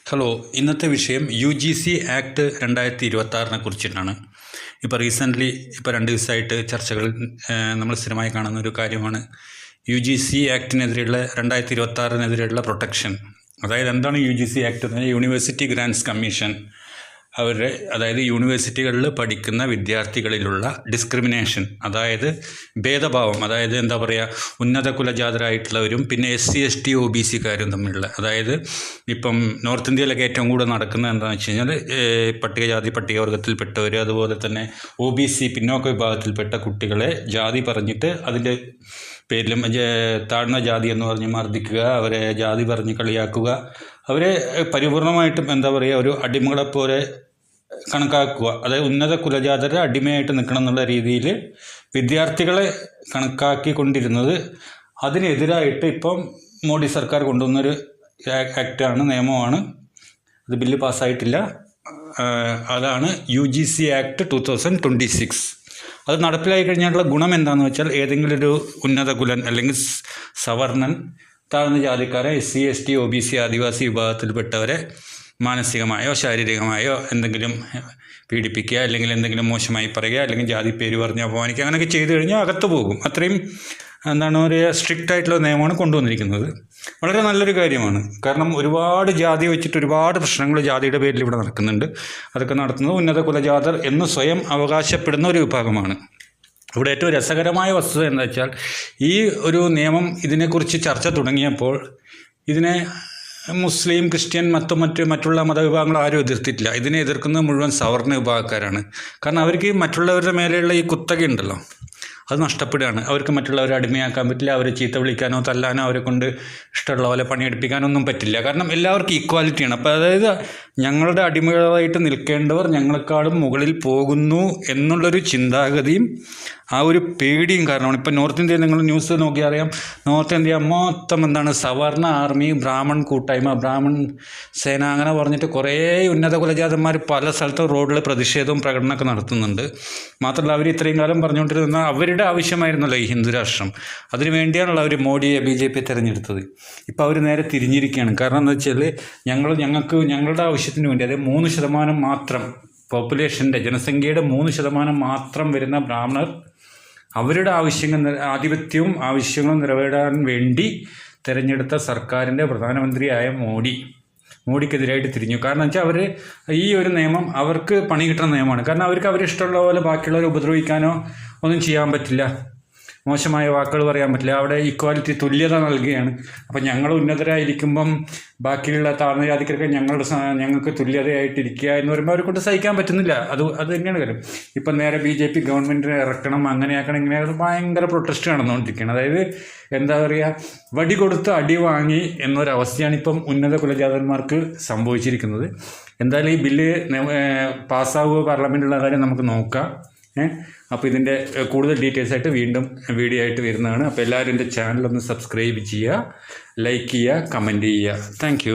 Hello, ഇന്നത്തെ വിഷയം UGC act 2026 കുറിച്ചിട്ടാണ്. ഇപ്പോൾ റീസെൻ്റ്ലി 2 ദിവസമായിട്ട് ചർച്ചകൾ നമ്മൾ സ്ഥിരമായി കാണുന്ന ഒരു കാര്യമാണ് UGC ആക്ടിനെതിരെയുള്ള 2026 പ്രൊട്ടക്ഷൻ. അതായത് എന്താണ് UGC ആക്ട് എന്ന് പറഞ്ഞാൽ യൂണിവേഴ്സിറ്റി ഗ്രാൻറ്റ്സ് കമ്മീഷൻ അതായത് യൂണിവേഴ്സിറ്റികളിൽ പഠിക്കുന്ന വിദ്യാർത്ഥികളിലുള്ള ഡിസ്ക്രിമിനേഷൻ, അതായത് ഭേദഭാവം, അതായത് എന്താ പറയുക, ഉന്നത കുലജാതരായിട്ടുള്ളവരും പിന്നെ SC ST OBC തമ്മിലുള്ള, അതായത് ഇപ്പം നോർത്ത് ഇന്ത്യയിലൊക്കെ ഏറ്റവും കൂടുതൽ നടക്കുന്നത് എന്താണെന്ന് വെച്ച് കഴിഞ്ഞാൽ പട്ടികജാതി പട്ടികവർഗത്തിൽപ്പെട്ടവർ, അതുപോലെ തന്നെ OBC പിന്നോക്ക വിഭാഗത്തിൽപ്പെട്ട കുട്ടികളെ ജാതി പറഞ്ഞിട്ട് അതിൻ്റെ പേരിലും താഴ്ന്ന ജാതി എന്ന് പറഞ്ഞ് മർദ്ദിക്കുക, അവരെ ജാതി പറഞ്ഞ് കളിയാക്കുക, അവരെ പരിപൂർണമായിട്ടും എന്താ പറയുക ഒരു അടിമകളെപ്പോലെ കണക്കാക്കുക. അതായത് ഉന്നത കുലജാതരെ അടിമയായിട്ട് നിൽക്കണം എന്നുള്ള രീതിയിൽ വിദ്യാർത്ഥികളെ കണക്കാക്കിക്കൊണ്ടിരുന്നത്. അതിനെതിരായിട്ട് ഇപ്പം മോഡി സർക്കാർ കൊണ്ടുവന്നൊരു ആക്റ്റാണ്, നിയമമാണ്. അത് ബില്ല് പാസ്സായിട്ടില്ല. അതാണ് UGC ആക്ട് 2026. അത് നടപ്പിലായി കഴിഞ്ഞാലുള്ള ഗുണം എന്താണെന്ന് വെച്ചാൽ, ഏതെങ്കിലും ഒരു ഉന്നത കുലൻ അല്ലെങ്കിൽ സവർണൻ താഴ്ന്ന ജാതിക്കാരെ SC ST OBC ആദിവാസി വിഭാഗത്തിൽപ്പെട്ടവരെ മാനസികമായോ ശാരീരികമായോ എന്തെങ്കിലും പീഡിപ്പിക്കുക, അല്ലെങ്കിൽ എന്തെങ്കിലും മോശമായി പറയുക, അല്ലെങ്കിൽ ജാതി പേര് പറഞ്ഞ് അപമാനിക്കുക, അങ്ങനെയൊക്കെ ചെയ്തു കഴിഞ്ഞാൽ അകത്ത് പോകും. അത്രയും എന്താണ് പറയുക, സ്ട്രിക്റ്റ് ആയിട്ടുള്ള നിയമമാണ് കൊണ്ടുവന്നിരിക്കുന്നത്. വളരെ നല്ലൊരു കാര്യമാണ്. കാരണം ഒരുപാട് ജാതി വെച്ചിട്ട് ഒരുപാട് പ്രശ്നങ്ങൾ ജാതിയുടെ പേരിൽ ഇവിടെ നടക്കുന്നുണ്ട്. അതൊക്കെ നടത്തുന്നത് ഉന്നത കുലജാതർ എന്ന് സ്വയം അവകാശപ്പെടുന്ന ഒരു വിഭാഗമാണ്. ഇവിടെ ഏറ്റവും രസകരമായ വസ്തുത എന്താ വെച്ചാൽ, ഈ ഒരു നിയമം ഇതിനെക്കുറിച്ച് ചർച്ച തുടങ്ങിയപ്പോൾ ഇതിനെ മുസ്ലിം, ക്രിസ്ത്യൻ, മറ്റുള്ള മതവിഭാഗങ്ങൾ ആരും എതിർത്തിട്ടില്ല. ഇതിനെ എതിർക്കുന്നത് മുഴുവൻ സവർണ വിഭാഗക്കാരാണ്. കാരണം അവർക്ക് മറ്റുള്ളവരുടെ മേലെയുള്ള ഈ കുത്തക ഉണ്ടല്ലോ, അത് നഷ്ടപ്പെടുകയാണ്. അവർക്ക് മറ്റുള്ളവരെ അടിമയാക്കാൻ പറ്റില്ല, അവരെ ചീത്ത വിളിക്കാനോ തല്ലാനോ അവരെ കൊണ്ട് ഇഷ്ടമുള്ള പോലെ പണിയെടുപ്പിക്കാനോ ഒന്നും പറ്റില്ല. കാരണം എല്ലാവർക്കും ഈക്വാലിറ്റിയാണ്. അപ്പോൾ അതായത് ഞങ്ങളുടെ അടിമകളായിട്ട് നിൽക്കേണ്ടവർ ഞങ്ങളെക്കാളും മുകളിൽ പോകുന്നു എന്നുള്ളൊരു ചിന്താഗതിയും ആ ഒരു പേടിയും കാരണമാണ്. ഇപ്പോൾ നോർത്ത് ഇന്ത്യയിൽ നിങ്ങൾ ന്യൂസ് നോക്കി അറിയാം, നോർത്ത് ഇന്ത്യ മൊത്തം എന്താണ് സവർണ ആർമി, ബ്രാഹ്മൺ കൂട്ടായ്മ, ബ്രാഹ്മൺ സേന, അങ്ങനെ പറഞ്ഞിട്ട് കുറേ ഉന്നത കുലജാതന്മാർ പല സ്ഥലത്തും റോഡിൽ പ്രതിഷേധവും പ്രകടനമൊക്കെ നടത്തുന്നുണ്ട്. മാത്രമല്ല അവർ ഇത്രയും കാലം പറഞ്ഞുകൊണ്ടിരുന്ന അവരുടെ ആവശ്യമായിരുന്നല്ലോ ഈ ഹിന്ദു രാഷ്ട്രം. അതിനു വേണ്ടിയാണല്ലോ അവർ മോഡിയെ BJP തിരഞ്ഞെടുത്തത്. ഇപ്പോൾ അവർ നേരെ തിരിഞ്ഞിരിക്കുകയാണ്. കാരണം എന്താ വെച്ചാൽ ഞങ്ങളുടെ ആവശ്യത്തിന് വേണ്ടി, അതായത് 3% മാത്രം പോപ്പുലേഷൻ്റെ, ജനസംഖ്യയുടെ 3% മാത്രം വരുന്ന ബ്രാഹ്മണർ അവരുടെ ആധിപത്യവും ആവശ്യങ്ങളും നിറവേറാൻ വേണ്ടി തിരഞ്ഞെടുത്ത സർക്കാരിൻ്റെ പ്രധാനമന്ത്രിയായ മോഡിക്കെതിരായിട്ട് തിരിഞ്ഞു. കാരണം വെച്ചാൽ അവർ ഈ ഒരു നിയമം അവർക്ക് പണി കിട്ടുന്ന നിയമമാണ്. കാരണം അവർക്ക് അവരിഷ്ടമുള്ള പോലെ ബാക്കിയുള്ളവരെ ഉപദ്രവിക്കാനോ ഒന്നും ചെയ്യാൻ പറ്റില്ല, മോശമായ വാക്കുകൾ പറയാൻ പറ്റില്ല. അവിടെ ഈക്വാലിറ്റി, തുല്യത നൽകുകയാണ്. അപ്പം ഞങ്ങൾ ഉന്നതരായിരിക്കുമ്പം ബാക്കിയുള്ള താഴ്ന്ന ജാതിക്കാർക്ക് ഞങ്ങൾക്ക് തുല്യതയായിട്ടിരിക്കുക എന്ന് പറയുമ്പോൾ അവരെ കൊണ്ട് സഹിക്കാൻ പറ്റുന്നില്ല. അത് തന്നെയാണ് കാര്യം. ഇപ്പം നേരെ BJP ഗവൺമെൻറ്റിനെ ഇറക്കണം, അങ്ങനെയാക്കണം, ഇങ്ങനെയാക്കണം, ഭയങ്കര പ്രൊട്ടസ്റ്റ് നടന്നുകൊണ്ടിരിക്കുകയാണ്. അതായത് എന്താ പറയുക, വടി കൊടുത്ത് അടി വാങ്ങി എന്നൊരവസ്ഥയാണ് ഇപ്പം ഉന്നത കുലജാതന്മാർക്ക് സംഭവിച്ചിരിക്കുന്നത്. എന്തായാലും ഈ ബില്ല് പാസ്സാവുക പാർലമെൻറ്റിലുള്ള കാര്യം നമുക്ക് നോക്കാം. അപ്പോൾ ഇതിൻ്റെ കൂടുതൽ ഡീറ്റെയിൽസ് ആയിട്ട് വീണ്ടും വീഡിയോ ആയിട്ട് വരുന്നതാണ്. അപ്പോൾ എല്ലാവരും എൻ്റെ ചാനലൊന്ന് സബ്സ്ക്രൈബ് ചെയ്യുക, ലൈക്ക് ചെയ്യുക, കമൻറ്റ് ചെയ്യുക. താങ്ക്